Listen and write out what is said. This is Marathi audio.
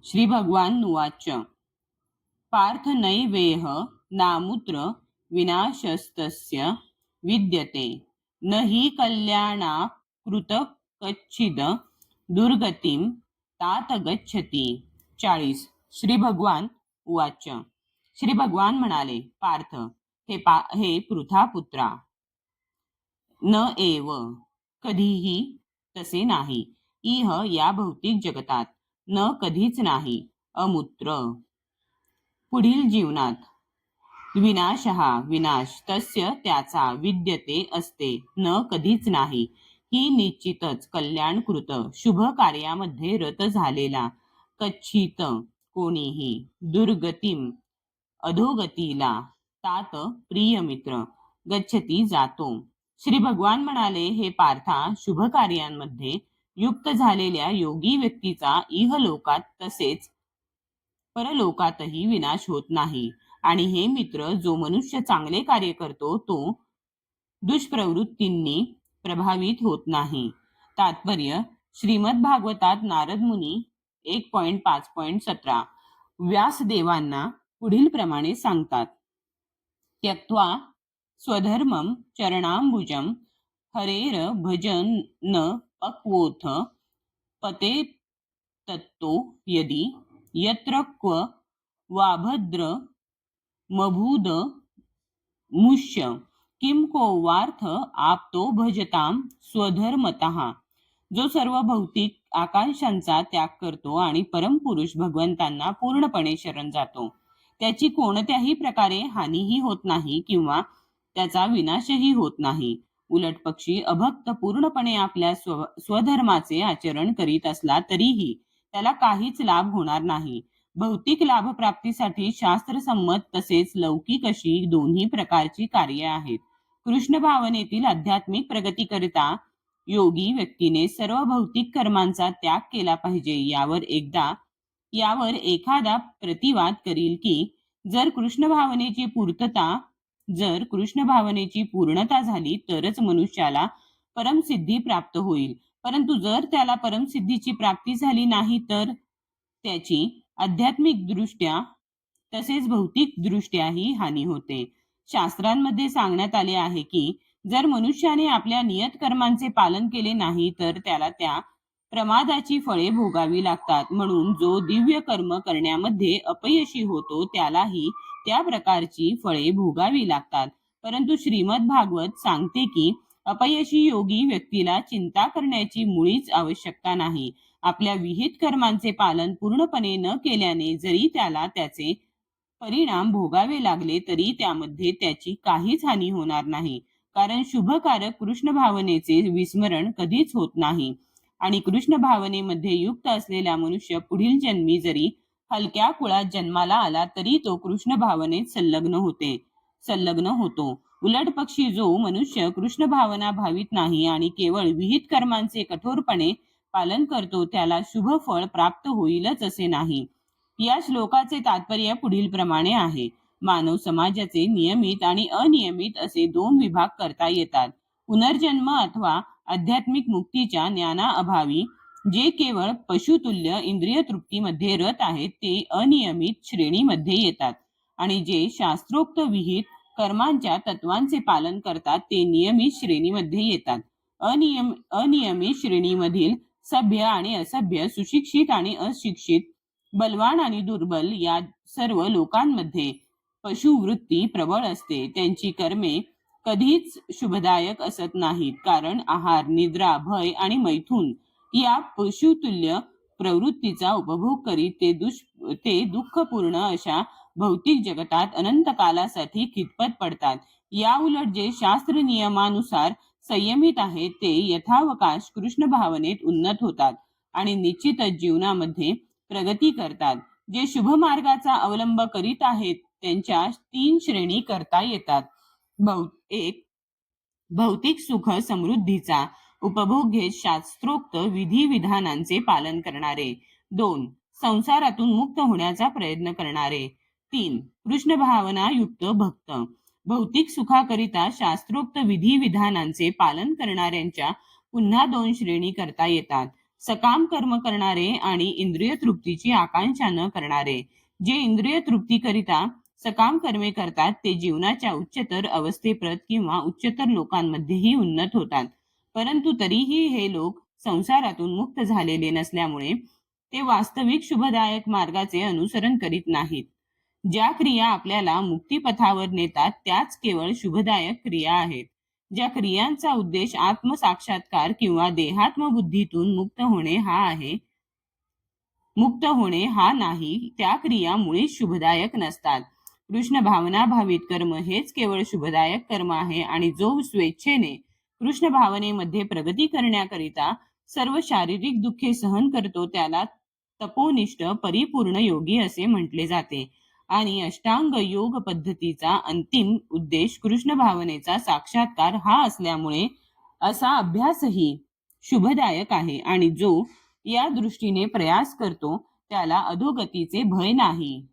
श्री भगवान उवाच पार्थ नैवेह नामुत्र विनाशस्तस्य विद्यते न हि कल्याणाकृत कच्चिद दुर्गतीं तात गच्छति. 40. श्री भगवान उवाच श्री भगवान म्हणाले, पार्थ हे पृथापुत्रा, न एव कधीही तसे नाही. इह या भौतिक जगतात न कधीच नाही. अमूत्र पुढील जीवनात विनाश तस्य त्याचा विद्यते असते न कधीच नाही. ही निश्चितच कल्याणकृत शुभ कार्यामध्ये रत झालेला कच्छित कोणीही दुर्गतीम अधोगतीला तात प्रिय मित्र गच्छती जातो. श्री भगवान म्हणाले, हे पार्था, शुभ कार्यांमध्ये युक्त झालेल्या योगी व्यक्तीचा इहलोकात तसेच परलोकातही विनाश होत नाही. आणि हे मित्र, जो मनुष्य चांगले कार्य करतो तो दुष्प्रवृत्तींनी प्रभावित होत नाही. तात्पर्य: श्रीमद भागवतात नारद मुनी 1.5.17 व्यासदेवांना पुढील प्रमाणे सांगतात. त्यक्त्वा स्वधर्मं चरणांबुजं हरेर भजन न पक्वोऽथ पते तत्तो यदि यत्र क्व वाभद्र मभूद मुष्य किम को वार्थ आपतो भजतां स्वधर्मतः. जो सर्व भौतिक आकांक्षांचा त्याग करतो आणि परमपुरुष भगवंतांना पूर्णपणे शरण जातो, त्याची कोणत्याही प्रकारे हानीही होत नाही किंवा त्याचा विनाशही होत नाही. उलट पक्षी अभक्त पूर्णपणे आपल्या स्वधर्माचे आचरण करीत असला तरीही त्याला काहीच लाभ होणार नाही. भौतिक लाभ प्राप्तीसाठी शास्त्रसंमत तसेच लौकिक अशी दोन्ही प्रकारची कार्ये आहेत. कृष्ण भावनेतील आध्यात्मिक प्रगतीकरिता योगी व्यक्तीने सर्व भौतिक कर्मांचा त्याग केला पाहिजे. यावर एखादा प्रतिवाद करील की जर कृष्ण भावनेची पूर्णता झाली तरच मनुष्याला परमसिद्धी प्राप्त होईल. परंतु जर त्याला परमसिद्धीची प्राप्ती झाली नाही तर त्याची आध्यात्मिक दृष्ट्या तसेच भौतिक दृष्ट्याही हानी होते. शास्त्रांमध्ये सांगण्यात आले आहे की जर मनुष्याने आपल्या नियत कर्मांचे पालन केले नाही तर त्याला त्या प्रमादाची फळे भोगावी लागतात. म्हणून जो दिव्य कर्म करण्यामध्ये अपयशी होतो त्यालाही त्या प्रकारची फळे भोगावी लागतात. परंतु श्रीमद भागवत सांगते की अपयशी योगी व्यक्तीला चिंता करण्याची मुळीच आवश्यकता नाही. आपल्या विहित कर्मांचे पालन पूर्णपणे न केल्याने जरी त्याला त्याचे परिणाम भोगावे लागले तरी त्यामध्ये त्याची काहीच हानी होणार नाही. कारण शुभकारक कृष्ण भावनेचे विस्मरण कधीच होत नाही. आणि कृष्ण भावनेमध्ये युक्त असलेला मनुष्य पुढील जन्मी जरी हलक्या कुळात जन्माला आला तरी तो कृष्ण भावनेत संलग्न होतो. उलट पक्षी जो मनुष्य कृष्ण भावना भावित नाही आणि केवळ विहित कर्मांचे कठोरपणे पालन करतो त्याला शुभ फळ प्राप्त होईलच असे नाही. या श्लोकाचे तात्पर्य पुढील प्रमाणे आहे. मानव समाजाचे नियमित आणि अनियमित असे दोन विभाग करता येतात. पुनर्जन्म अथवा आध्यात्मिक मुक्तीच्या ज्ञानाअभावी जे केवळ पशुतुल्य इंद्रिय तृप्तीमध्ये रत आहेत ते अनियमित श्रेणीमध्ये येतात आणि जे शास्त्रोक्त विहित कर्मांच्या तत्वांचे पालन करतात ते नियमित श्रेणीमध्ये येतात. अनियमित श्रेणीमधील सभ्य आणि असभ्य, सुशिक्षित आणि अशिक्षित, बलवान आणि दुर्बल या सर्व लोकांमध्ये पशुवृत्ती प्रबळ असते. त्यांची कर्मे कधीच शुभदायक असत नाहीत, कारण आहार, निद्रा, भय आणि मैथुन या पशुतुल्य प्रवृत्तीचा उपभोग करीत ते दुःखपूर्ण अशा भौतिक जगतात अनंत कालासाठी खितपत पडतात. या उलट जे शास्त्र नियमानुसार संयमित आहेत ते यथावकाश कृष्ण भावनेत उन्नत होतात आणि निश्चितच जीवनामध्ये प्रगती करतात. जे शुभ मार्गाचा अवलंब करीत आहेत त्यांच्या 3 श्रेणी करता येतात. 1. भौतिक सुख समृद्धीचा उपभोग घेत शास्त्रोक्त विधी विधानांचे पालन करणारे. 2. संसारातून मुक्त होण्याचा प्रयत्न करणारे. 3. कृष्ण भावना युक्त भक्त. भौतिक सुखाकरिता शास्त्रोक्त विधी विधानांचे पालन करणाऱ्यांच्या पुन्हा 2 श्रेणी करता येतात. सकाम कर्म करणारे आणि इंद्रिय तृप्तीची आकांक्षा न करणारे. जे इंद्रिय तृप्तीकरिता सकाम कर्मे करतात ते जीवनाच्या उच्चतर अवस्थेप्रत किंवा उच्चतर लोकांमध्येही उन्नत होतात. परंतु तरीही हे लोक संसारातून मुक्त झालेले नसल्यामुळे ते वास्तविक शुभदायक मार्गाचे अनुसरण करीत नाहीत. ज्या क्रिया आपल्याला मुक्तिपथावर नेतात त्याच केवळ शुभदायक क्रिया आहेत. ज्या क्रियांचा उद्देश आत्मसाक्षात्कार किंवा देहात्मबुद्धीतून मुक्त होणे हा नाही, त्या क्रिया मुळीच शुभदायक नसतात. कृष्ण भावना भावित कर्म हेच केवळ शुभदायक कर्म आहे आणि जो स्वेच्छेने कृष्ण भावनेमध्ये प्रगती करण्याकरिता सर्व शारीरिक दुःखे सहन करतो त्याला तपोनिष्ठ परिपूर्ण योगी असे म्हटले जाते. आणि अष्टांग योग पद्धतीचा अंतिम उद्देश कृष्ण भावनेचा साक्षात्कार हा असल्यामुळे असा अभ्यासही शुभदायक आहे आणि जो या दृष्टीने प्रयास करतो त्याला अधोगतीचे भय नाही.